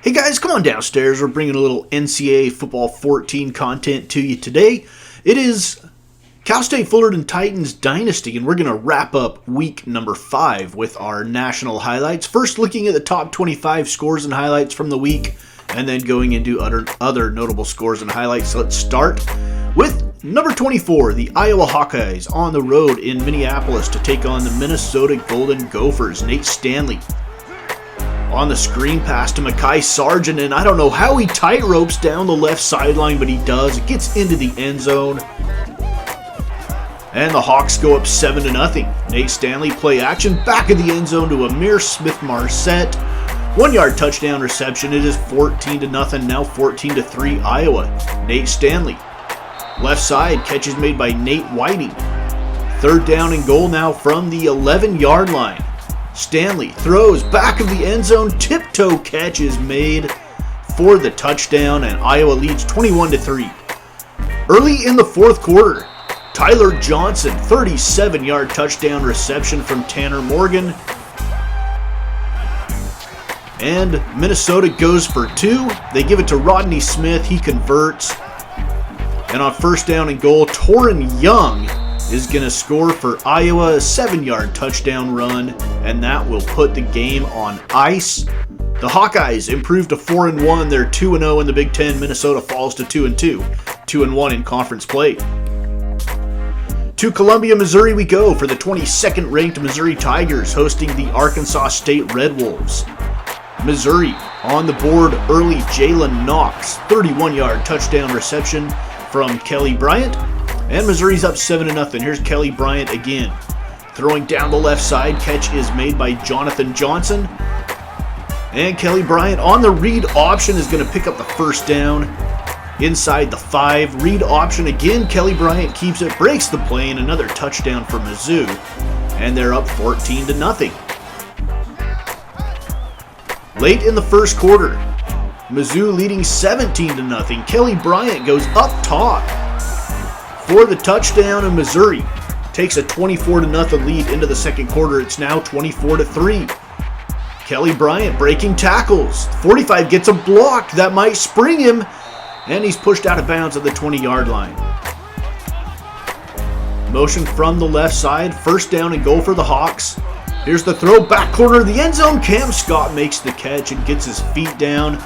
Hey guys, come on downstairs. We're bringing a little NCAA Football 14 content to you today. It is Cal State Fullerton Titans Dynasty, and we're going to wrap up week number 5 with our national highlights. First, looking at the top 25 scores and highlights from the week, and then going into other notable scores and highlights. Let's start with number 24, the Iowa Hawkeyes on the road in Minneapolis to take on the Minnesota Golden Gophers. Nate Stanley on the screen pass to Mekhi Sargent, and I don't know how he tight ropes down the left sideline, but he does. It gets into the end zone, and the Hawks go up 7-0. Nate Stanley play action back of the end zone to Amir Smith-Marset. 1-yard touchdown reception. It is 14-0, now 14-3 Iowa. Nate Stanley. Left side, catch is made by Nate Whiting. 3rd down and goal now from the 11-yard line. Stanley throws back of the end zone. Tiptoe catch is made for the touchdown, and Iowa leads 21-3. Early in the 4th quarter, Tyler Johnson, 37-yard touchdown reception from Tanner Morgan. And Minnesota goes for 2. They give it to Rodney Smith. He converts. And on 1st down and goal, Torin Young is going to score for Iowa, a 7-yard touchdown run, and that will put the game on ice. The Hawkeyes improve to 4-1. They're 2-0 in the Big Ten. Minnesota falls to 2-2. 2-1 in conference play. To Columbia, Missouri we go for the 22nd ranked Missouri Tigers hosting the Arkansas State Red Wolves. Missouri on the board early. Jalen Knox, 31-yard touchdown reception from Kelly Bryant. And Missouri's up 7-0. Here's Kelly Bryant again. Throwing down the left side. Catch is made by Jonathan Johnson. And Kelly Bryant on the read option is going to pick up the 1st down inside the 5. Read option again. Kelly Bryant keeps it, breaks the play, and another touchdown for Mizzou. And they're up 14-0. Late in the 1st quarter, Mizzou leading 17-0. Kelly Bryant goes up top for the touchdown, and Missouri takes a 24-0 lead into the 2nd quarter. It's now 24-3. Kelly Bryant breaking tackles. 45 gets a block that might spring him, and he's pushed out of bounds at the 20-yard line. Motion from the left side. 1st down and goal for the Hawks. Here's the throw, back corner of the end zone. Cam Scott makes the catch and gets his feet down,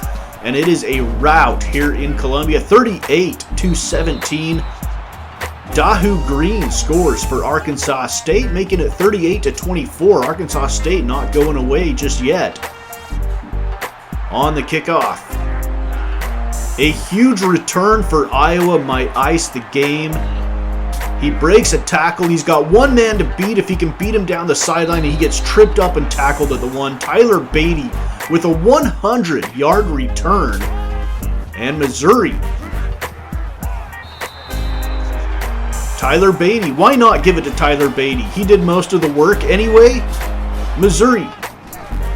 and it is a rout here in Columbia, 38-17. Dahu Green scores for Arkansas State, making it 38-24. Arkansas State not going away just yet. On the kickoff, a huge return for Iowa might ice the game. He breaks a tackle. He's got one man to beat. If he can beat him down the sideline, he gets tripped up and tackled at the 1. Tyler Beatty with a 100-yard return. And Missouri. Tyler Beatty. Why not give it to Tyler Beatty? He did most of the work anyway. Missouri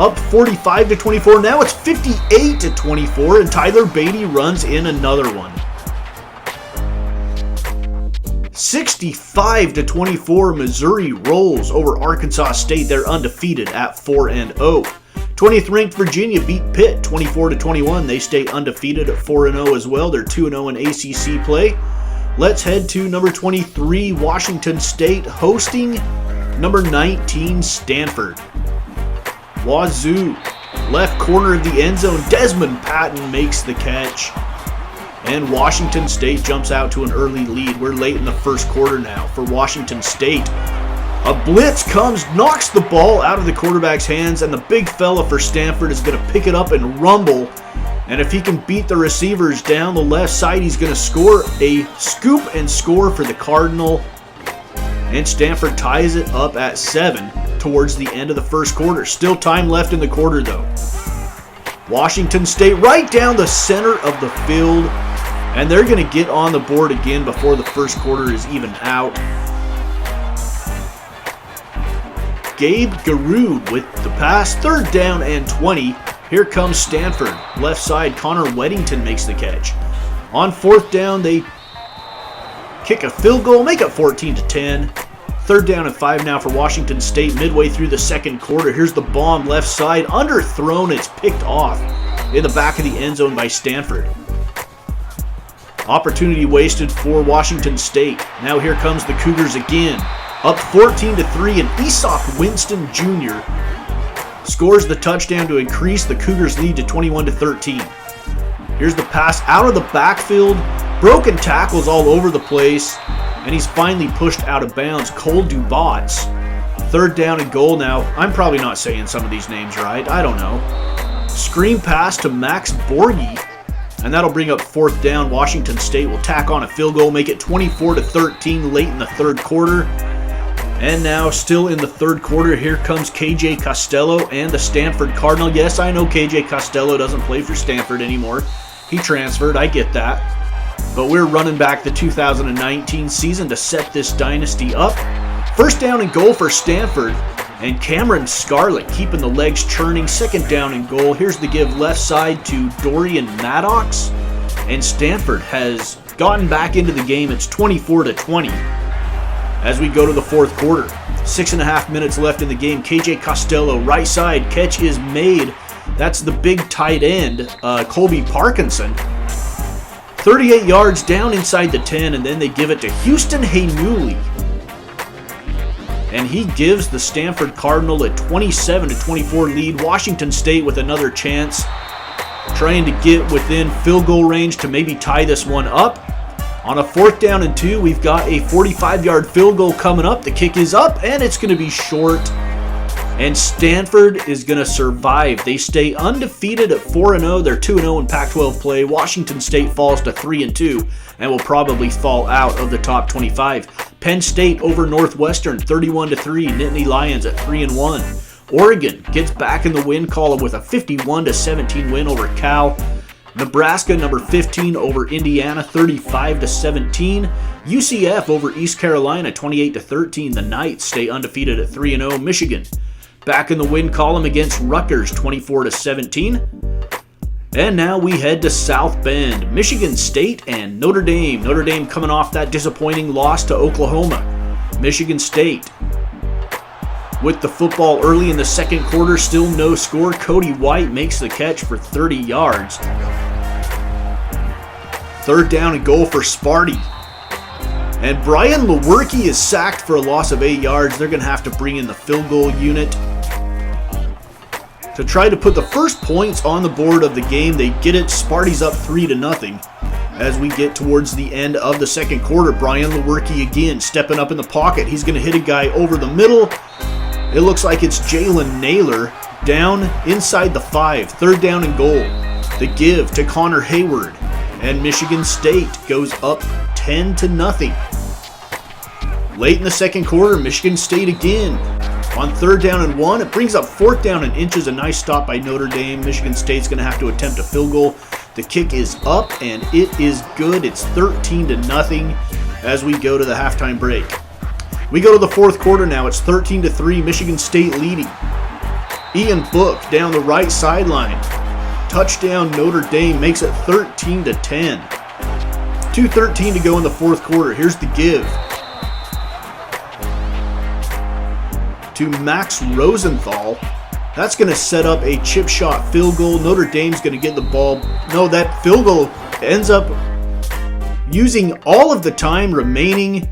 up 45-24. Now it's 58-24, and Tyler Beatty runs in another one. 65-24, Missouri rolls over Arkansas State. They're undefeated at 4-0. 20th ranked Virginia beat Pitt 24-21. They stay undefeated at 4-0 as well. They're 2-0 in ACC play. Let's head to number 23, Washington State hosting number 19, Stanford. Wazoo, left corner of the end zone. Desmond Patton makes the catch. And Washington State jumps out to an early lead. We're late in the 1st quarter now for Washington State. A blitz comes, knocks the ball out of the quarterback's hands, and the big fella for Stanford is going to pick it up and rumble. And if he can beat the receivers down the left side, he's going to score a scoop and score for the Cardinal. And Stanford ties it up at 7 towards the end of the 1st quarter. Still time left in the quarter, though. Washington State right down the center of the field. And they're going to get on the board again before the 1st quarter is even out. Gabe Garoud with the pass. 3rd down and 20. Here comes Stanford. Left side, Connor Weddington makes the catch. On 4th down, they kick a field goal, make it 14-10. 3rd down and 5 now for Washington State midway through the 2nd quarter. Here's the bomb left side, underthrown, it's picked off in the back of the end zone by Stanford. Opportunity wasted for Washington State. Now here comes the Cougars again. Up 14-3, and Aesop Winston Jr. scores the touchdown to increase the Cougars' lead to 21-13. Here's the pass out of the backfield. Broken tackles all over the place, and he's finally pushed out of bounds. Cole Dubats. 3rd down and goal now. I'm probably not saying some of these names right. I don't know. Screen pass to Max Borghi, and that'll bring up 4th down. Washington State will tack on a field goal, make it 24-13 late in the 3rd quarter. And now, still in the 3rd quarter, here comes KJ Costello and the Stanford Cardinal. Yes, I know KJ Costello doesn't play for Stanford anymore. He transferred, I get that. But we're running back the 2019 season to set this dynasty up. 1st down and goal for Stanford, and Cameron Scarlett keeping the legs churning. 2nd down and goal. Here's the give left side to Dorian Maddox, and Stanford has gotten back into the game. It's 24-20 as we go to the 4th quarter. 6.5 minutes left in the game. KJ Costello, right side, catch is made. That's the big tight end, Colby Parkinson. 38 yards down inside the 10, and then they give it to Houston Haynuli. And he gives the Stanford Cardinal a 27-24 lead. Washington State with another chance, trying to get within field goal range to maybe tie this one up. On a 4th down and 2, we've got a 45-yard field goal coming up. The kick is up, and it's going to be short. And Stanford is going to survive. They stay undefeated at 4-0. They're 2-0 in Pac-12 play. Washington State falls to 3-2 and will probably fall out of the top 25. Penn State over Northwestern 31-3. Nittany Lions at 3-1. Oregon gets back in the win column with a 51-17 win over Cal. Nebraska, number 15, over Indiana, 35-17. UCF over East Carolina, 28-13. The Knights stay undefeated at 3-0. Michigan back in the win column against Rutgers, 24-17. And now we head to South Bend. Michigan State and Notre Dame. Notre Dame coming off that disappointing loss to Oklahoma. Michigan State with the football early in the 2nd quarter, still no score. Cody White makes the catch for 30 yards. 3rd down and goal for Sparty. And Brian Lewerke is sacked for a loss of 8 yards. They're going to have to bring in the field goal unit to try to put the first points on the board of the game. They get it. Sparty's up 3-0 as we get towards the end of the 2nd quarter. Brian Lewerke again stepping up in the pocket. He's going to hit a guy over the middle. It looks like it's Jalen Naylor down inside the 5. 3rd down and goal. The give to Connor Hayward. And Michigan State goes up 10-0. Late in the 2nd quarter, Michigan State again. On 3rd down and 1, it brings up 4th down and inches. A nice stop by Notre Dame. Michigan State's going to have to attempt a field goal. The kick is up, and it is good. It's 13-0 as we go to the halftime break. We go to the 4th quarter now. It's 13-3, Michigan State leading. Ian Book down the right sideline. Touchdown Notre Dame, makes it 13-10. 2:13 to go in the 4th quarter. Here's the give to Max Rosenthal. That's going to set up a chip shot field goal. Notre Dame's going to get the ball. No, that field goal ends up using all of the time remaining,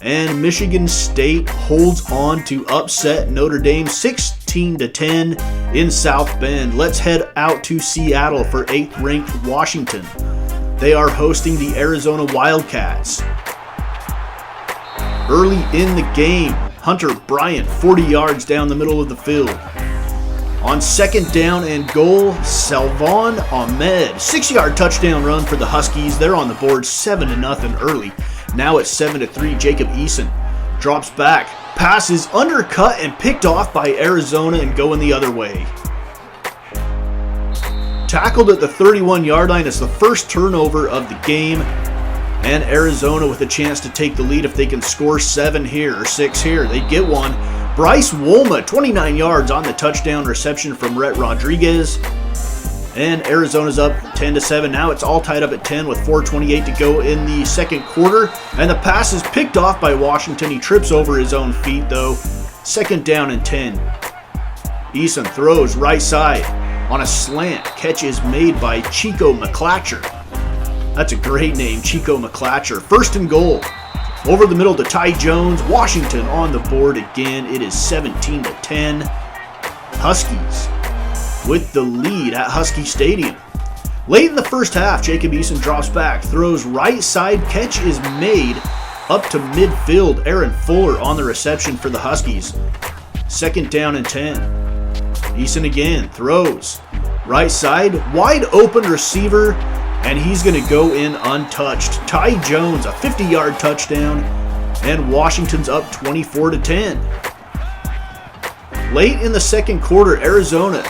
and Michigan State holds on to upset Notre Dame 16-10 in South Bend. Let's head out to Seattle for 8th-ranked Washington. They are hosting the Arizona Wildcats. Early in the game, Hunter Bryant, 40 yards down the middle of the field. On 2nd down and goal, Salvon Ahmed, 6-yard touchdown run for the Huskies. They're on the board 7-0 early. Now it's 7-3. Jacob Eason drops back. Pass is undercut and picked off by Arizona and going the other way. Tackled at the 31-yard line. It's the first turnover of the game. And Arizona with a chance to take the lead if they can score 7 here or 6 here. They get one. Bryce Wolma, 29 yards on the touchdown reception from Rhett Rodriguez. And Arizona's up 10-7. Now it's all tied up at 10 with 4:28 to go in the 2nd quarter. And the pass is picked off by Washington. He trips over his own feet though. 2nd down and 10. Eason throws right side. on a slant. Catch is made by Chico McClatcher. That's a great name, Chico McClatcher. First and goal. Over the middle to Ty Jones. Washington on the board again. It is 17-10. Huskies with the lead at Husky Stadium. Late in the first half, Jacob Eason drops back, throws right side. Catch is made up to midfield. Aaron Fuller on the reception for the Huskies. Second down and 10. Eason again throws right side. Wide open receiver, and he's going to go in untouched. Ty Jones, a 50-yard touchdown, and Washington's up 24-10. Late in the second quarter, Arizona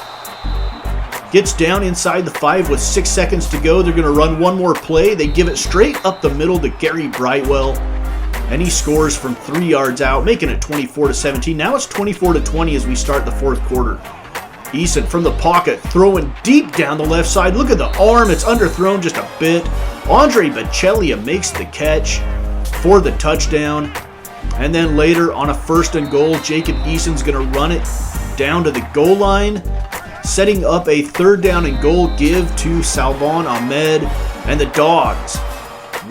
gets down inside the 5 with 6 seconds to go. They're going to run one more play. They give it straight up the middle to Gary Brightwell, and he scores from 3 yards out, making it 24-17. Now it's 24-20 as we start the fourth quarter. Eason from the pocket, throwing deep down the left side. Look at the arm. It's underthrown just a bit. Andre Baccellia makes the catch for the touchdown. And then later on a first and goal, Jacob Eason's going to run it down to the goal line, setting up a third down and goal give to Salvon Ahmed. And the Dogs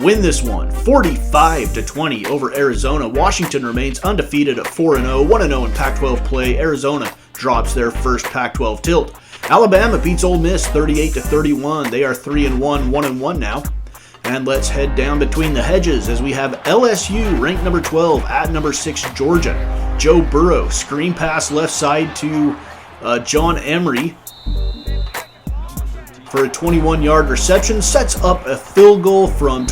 win this one 45-20 over Arizona. Washington remains undefeated at 4-0, 1-0 in Pac-12 play. Arizona drops their first Pac-12 tilt. Alabama beats Ole Miss 38-31. They are 3-1, 1-1 now. And let's head down between the hedges as we have LSU ranked number 12 at number 6 Georgia. Joe Burrow, screen pass left side to John Emery for a 21-yard reception. Sets up a field goal from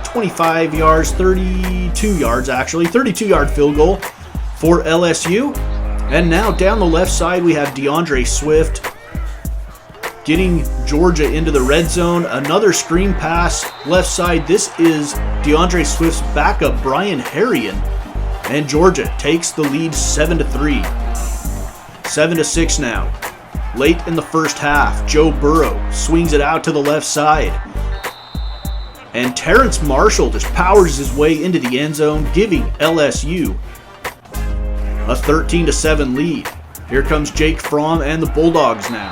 25 yards, 32 yards actually. 32-yard field goal for LSU. And now down the left side we have DeAndre Swift getting Georgia into the red zone. Another screen pass left side. This is DeAndre Swift's backup, Brian Harrion. And Georgia takes the lead 7-3. 7-6 now. Late in the first half, Joe Burrow swings it out to the left side. And Terrence Marshall just powers his way into the end zone, giving LSU a 13-7 lead. Here comes Jake Fromm and the Bulldogs now.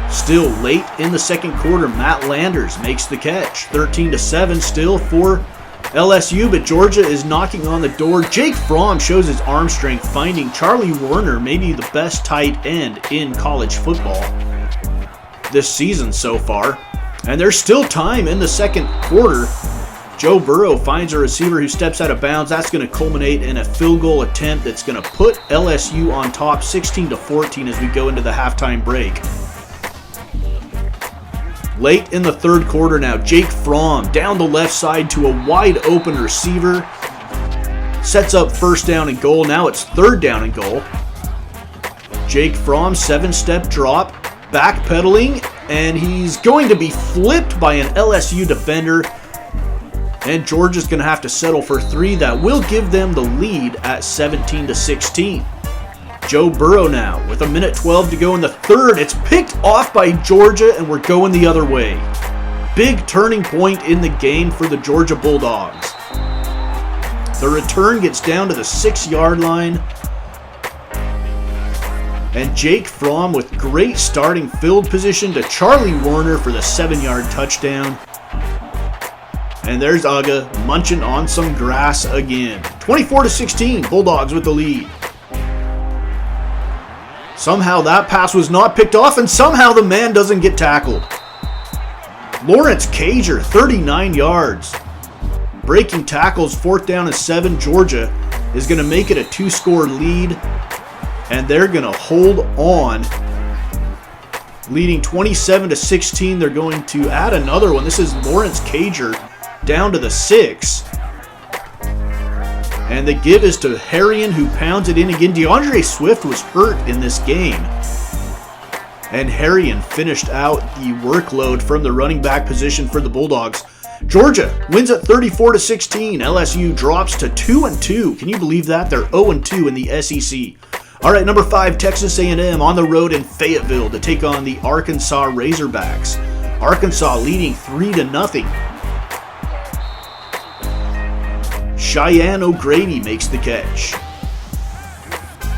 Still late in the second quarter, Matt Landers makes the catch. 13-7 still for LSU, but Georgia is knocking on the door. Jake Fromm shows his arm strength, finding Charlie Werner, maybe the best tight end in college football this season so far. And there's still time in the second quarter. Joe Burrow finds a receiver who steps out of bounds. That's going to culminate in a field goal attempt that's going to put LSU on top 16-14 as we go into the halftime break. Late in the third quarter now, Jake Fromm down the left side to a wide open receiver. Sets up first down and goal. Now it's third down and goal. Jake Fromm, 7-step drop, backpedaling, and he's going to be flipped by an LSU defender. And Georgia's going to have to settle for 3. That will give them the lead at 17-16. Joe Burrow now with 1:12 to go in the third. It's picked off by Georgia, and we're going the other way. Big turning point in the game for the Georgia Bulldogs. The return gets down to the 6-yard line. And Jake Fromm with great starting field position to Charlie Werner for the 7-yard touchdown. And there's Uga munching on some grass again. 24-16, Bulldogs with the lead. Somehow that pass was not picked off, and somehow the man doesn't get tackled. Lawrence Cager, 39 yards. Breaking tackles, 4th down and 7. Georgia is going to make it a 2-score lead, and they're going to hold on. Leading 27-16, they're going to add another one. This is Lawrence Cager down to the 6. And the give is to Harrion, who pounds it in again. DeAndre Swift was hurt in this game. And Harrion finished out the workload from the running back position for the Bulldogs. Georgia wins at 34-16. LSU drops to 2-2. Can you believe that? They're 0-2 in the SEC. All right, number 5, Texas A&M on the road in Fayetteville to take on the Arkansas Razorbacks. Arkansas leading 3-0. Cheyenne O'Grady makes the catch.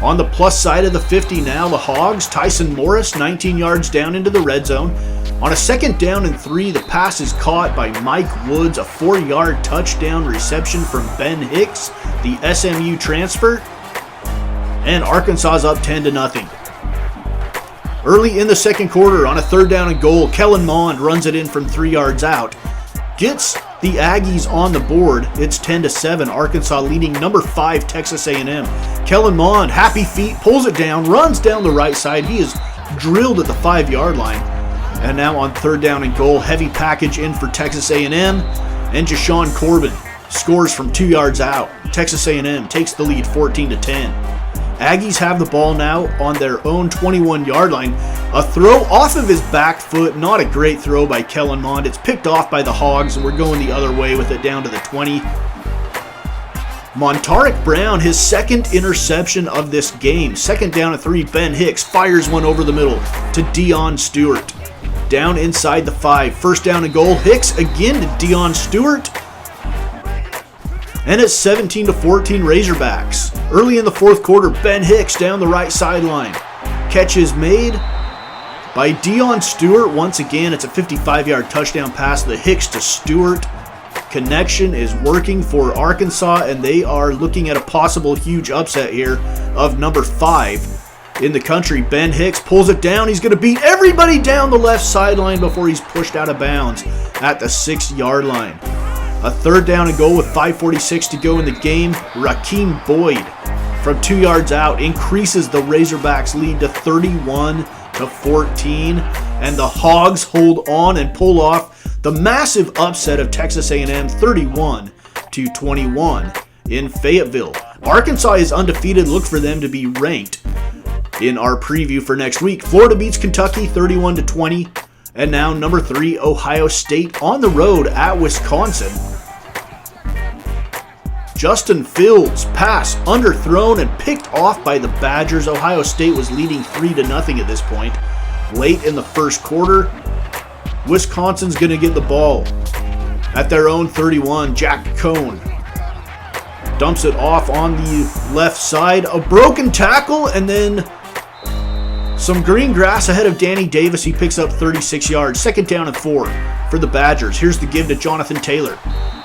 On the plus side of the 50 now, the Hogs. Tyson Morris, 19 yards down into the red zone. On a 2nd down and 3, the pass is caught by Mike Woods, a 4-yard touchdown reception from Ben Hicks, the SMU transfer. And Arkansas is up 10-0. Early in the 2nd quarter, on a 3rd down and goal, Kellen Mond runs it in from 3 yards out. Gets the Aggies on the board. It's 10-7. Arkansas leading number 5 Texas A&M. Kellen Mond, happy feet, pulls it down, runs down the right side. He is drilled at the 5-yard line. And now on 3rd down and goal, heavy package in for Texas A&M. And Jashawn Corbin scores from 2 yards out. Texas A&M takes the lead 14-10. Aggies have the ball now on their own 21-yard line. A throw off of his back foot. Not a great throw by Kellen Mond. It's picked off by the Hogs, and we're going the other way with it down to the 20. Montarik Brown, his 2nd interception of this game. 2nd down and 3. Ben Hicks fires one over the middle to Deion Stewart. Down inside the 5. 1st down and goal. Hicks again to Deion Stewart. And it's 17-14 Razorbacks. Early in the 4th quarter, Ben Hicks down the right sideline. Catch is made by Deion Stewart. Once again, it's a 55-yard touchdown pass. The Hicks to Stewart connection is working for Arkansas, and they are looking at a possible huge upset here of number 5 in the country. Ben Hicks pulls it down. He's going to beat everybody down the left sideline before he's pushed out of bounds at the 6-yard line. A 3rd down and goal with 5:46 to go in the game. Rakeem Boyd from 2 yards out increases the Razorbacks lead to 31-14. And the Hogs hold on and pull off the massive upset of Texas A&M 31-21 in Fayetteville. Arkansas is undefeated. Look for them to be ranked in our preview for next week. Florida beats Kentucky 31-20. And now number 3, Ohio State on the road at Wisconsin. Justin Fields' pass underthrown and picked off by the Badgers. Ohio State was leading 3-0 at this point. Late in the 1st quarter, Wisconsin's going to get the ball at their own 31. Jack Cohn dumps it off on the left side. A broken tackle and then some green grass ahead of Danny Davis. He picks up 36 yards. 2nd down and 4 for the Badgers. Here's the give to Jonathan Taylor.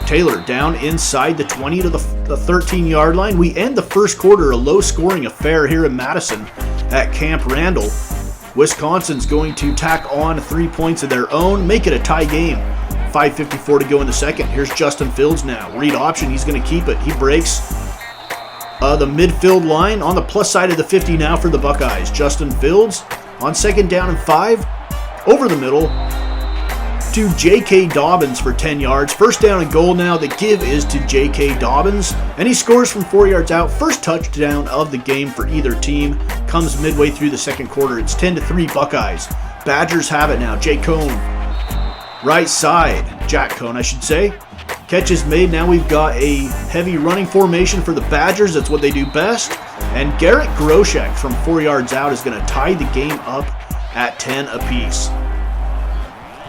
Taylor down inside the 20 to the 13-yard line. We end the 1st quarter a low-scoring affair here in Madison at Camp Randall. Wisconsin's going to tack on 3 points of their own, make it a tie game. 5:54 to go in the 2nd. Here's Justin Fields now. Read option. He's going to keep it. He breaks the midfield line on the plus side of the 50 now for the Buckeyes. Justin Fields on 2nd down and 5. Over the middle to J.K. Dobbins for 10 yards. 1st down and goal now. The give is to J.K. Dobbins, and he scores from 4 yards out. First touchdown of the game for either team comes midway through the 2nd quarter. It's 10-3 Buckeyes. Badgers have it now. Jack Cohn, right side. Jack Cohn, I should say. Catch is made. Now we've got a heavy running formation for the Badgers. That's what they do best. And Garrett Groshek from 4 yards out is going to tie the game up at 10 apiece.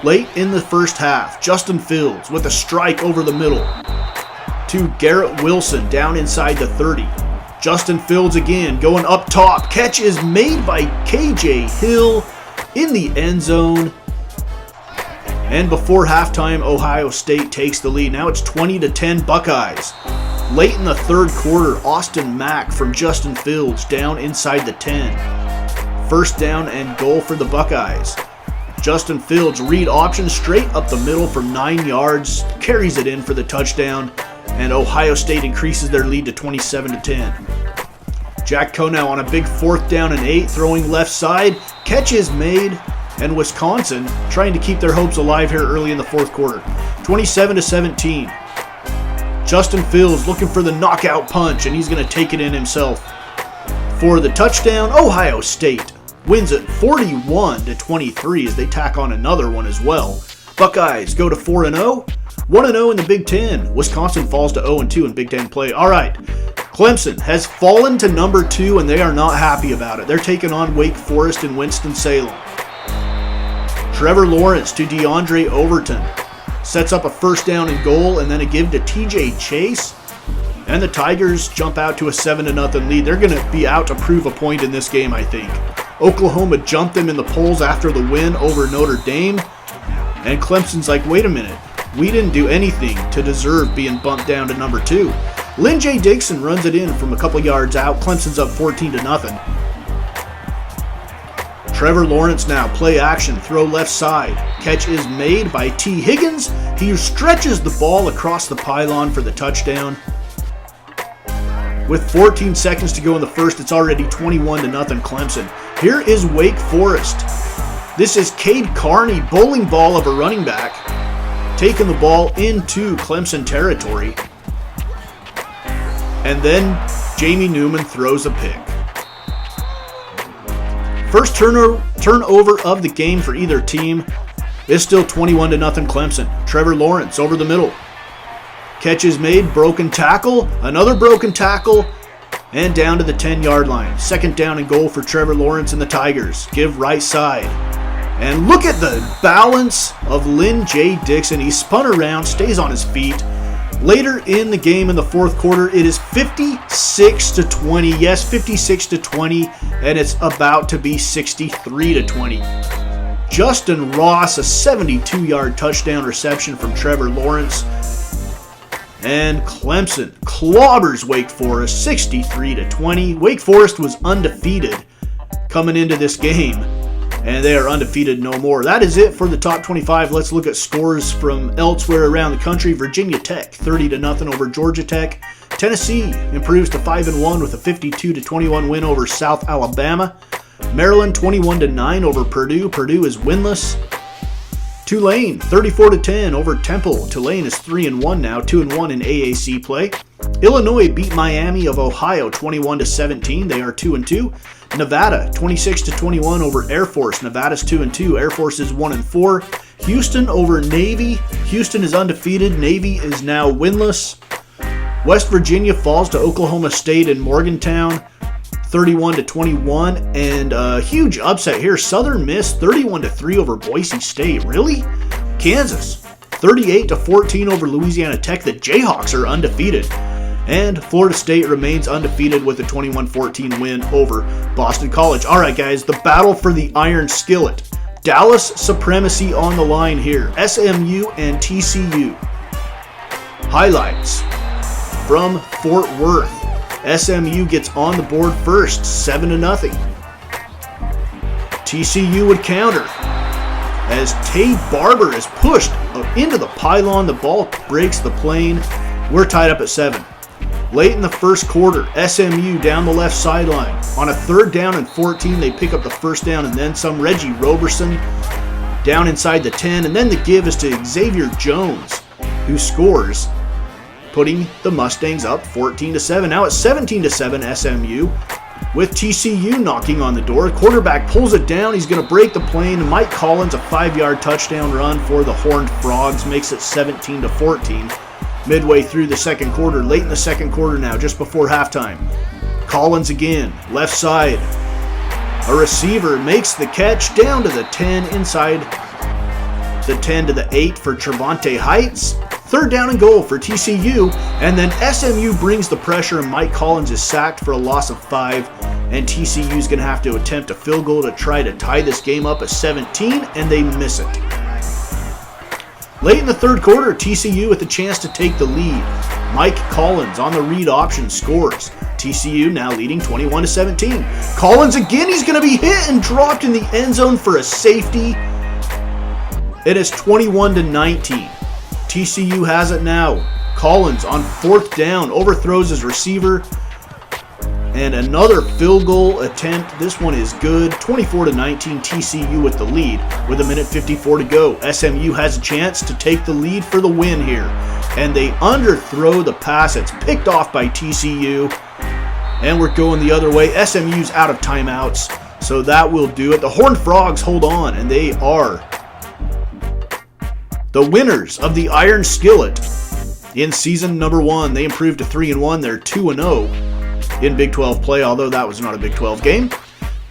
Late in the 1st half, Justin Fields with a strike over the middle to Garrett Wilson down inside the 30. Justin Fields again going up top. Catch is made by KJ Hill in the end zone. And before halftime, Ohio State takes the lead. Now it's 20-10 Buckeyes. Late in the 3rd quarter, Austin Mack from Justin Fields down inside the 10. 1st down and goal for the Buckeyes. Justin Fields, read option straight up the middle from 9 yards, carries it in for the touchdown, and Ohio State increases their lead to 27-10. Jack Cohn now on a big 4th down and 8, throwing left side. Catch is made, and Wisconsin trying to keep their hopes alive here early in the 4th quarter. 27-17. Justin Fields looking for the knockout punch, and he's going to take it in himself. For the touchdown, Ohio State wins it 41-23 as they tack on another one as well. Buckeyes go to 4-0, 1-0 in the Big Ten. Wisconsin falls to 0-2 in Big Ten play. All right, Clemson has fallen to number 2, and they are not happy about it. They're taking on Wake Forest in Winston-Salem. Trevor Lawrence to DeAndre Overton. Sets up a 1st down and goal, and then a give to TJ Chase. And the Tigers jump out to a 7-0 lead. They're going to be out to prove a point in this game, I think. Oklahoma jumped them in the polls after the win over Notre Dame. And Clemson's like, wait a minute. We didn't do anything to deserve being bumped down to number 2. Lynn J. Dixon runs it in from a couple yards out. Clemson's up 14-0. Trevor Lawrence now, play action, throw left side. Catch is made by T. Higgins. He stretches the ball across the pylon for the touchdown. With 14 seconds to go in the first, it's already 21-0 Clemson. Here is Wake Forest. This is Cade Carney, bowling ball of a running back, taking the ball into Clemson territory. And then Jamie Newman throws a pick. First turnover of the game for either team is still 21-0 Clemson. Trevor Lawrence over the middle. Catch is made, broken tackle, another broken tackle, and down to the 10-yard line. Second down and goal for Trevor Lawrence and the Tigers. Give right side. And look at the balance of Lynn J. Dixon. He spun around, stays on his feet. Later in the game in the fourth quarter, it is 56-20. Yes, 56-20, and it's about to be 63-20. Justin Ross, a 72-yard touchdown reception from Trevor Lawrence. And Clemson clobbers Wake Forest 63-20. Wake Forest was undefeated coming into this game, and they are undefeated no more. That is it for the top 25. Let's look at scores from elsewhere around the country. Virginia Tech 30-0 over Georgia Tech. Tennessee improves to 5-1 with a 52-21 win over South Alabama. Maryland 21-9 over Purdue. Purdue is winless. Tulane 34-10 over Temple. Tulane is 3-1 now, 2-1 in AAC play. Illinois beat Miami of Ohio 21-17. They are 2-2. Nevada 26-21 over Air Force. Nevada's 2-2. Air Force is 1-4. Houston over Navy. Houston is undefeated. Navy is now winless. West Virginia falls to Oklahoma State in Morgantown 31-21, and a huge upset here. Southern Miss 31-3 over Boise State. Really? Kansas 38-14 over Louisiana Tech. The Jayhawks are undefeated. And Florida State remains undefeated with a 21-14 win over Boston College. All right, guys, the battle for the Iron Skillet. Dallas supremacy on the line here. SMU and TCU. Highlights from Fort Worth. SMU gets on the board first, 7-0. TCU would counter as Tay Barber is pushed into the pylon. The ball breaks the plane. We're tied up at 7. Late in the first quarter, SMU down the left sideline. On a 3rd down and 14, they pick up the first down and then some. Reggie Roberson down inside the 10, and then the give is to Xavier Jones, who scores, putting the Mustangs up 14-7. Now it's 17-7 SMU, with TCU knocking on the door. Quarterback pulls it down. He's going to break the plane. Mike Collins, a 5-yard touchdown run for the Horned Frogs, makes it 17-14. Midway through the second quarter, late in the second quarter now, just before halftime. Collins again, left side. A receiver makes the catch down to the 10, inside the 10 to the 8 for Trevante Heights. 3rd down and goal for TCU, and then SMU brings the pressure, and Mike Collins is sacked for a loss of 5, and TCU is going to have to attempt a field goal to try to tie this game up at 17, and they miss it. Late in the third quarter, TCU with a chance to take the lead. Mike Collins on the read option scores. TCU now leading 21-17. Collins again, he's going to be hit and dropped in the end zone for a safety. It is 21-19. TCU has it now. Collins on 4th down overthrows his receiver. And another field goal attempt. This one is good. 24-19, TCU with the lead with 1:54 to go. SMU has a chance to take the lead for the win here. And they underthrow the pass. It's picked off by TCU. And we're going the other way. SMU's out of timeouts, so that will do it. The Horned Frogs hold on, and they are the winners of the Iron Skillet in season number 1. They improved to 3-1. They're 2-0 in Big 12 play, although that was not a Big 12 game.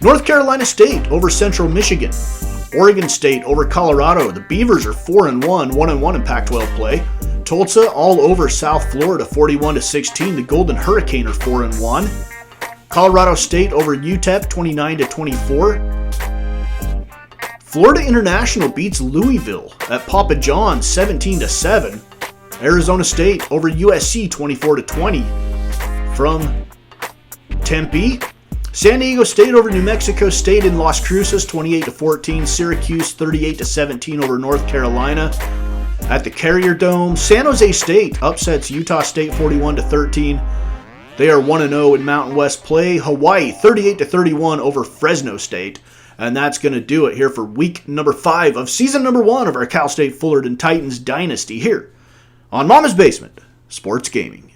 North Carolina State over Central Michigan. Oregon State over Colorado. The Beavers are 4-1, 1-1 in Pac-12 play. Tulsa all over South Florida 41-16. The Golden Hurricane are 4-1. Colorado State over UTEP 29-24. Florida International beats Louisville at Papa John's 17-7. Arizona State over USC 24-20. From Tempe, San Diego State over New Mexico State in Las Cruces 28-14. Syracuse 38-17 over North Carolina at the Carrier Dome. San Jose State upsets Utah State 41-13. They are 1-0 in Mountain West play. Hawaii 38-31 over Fresno State. And that's going to do it here for week number 5 of season number 1 of our Cal State Fullerton Titans Dynasty here on Mama's Basement Sports Gaming.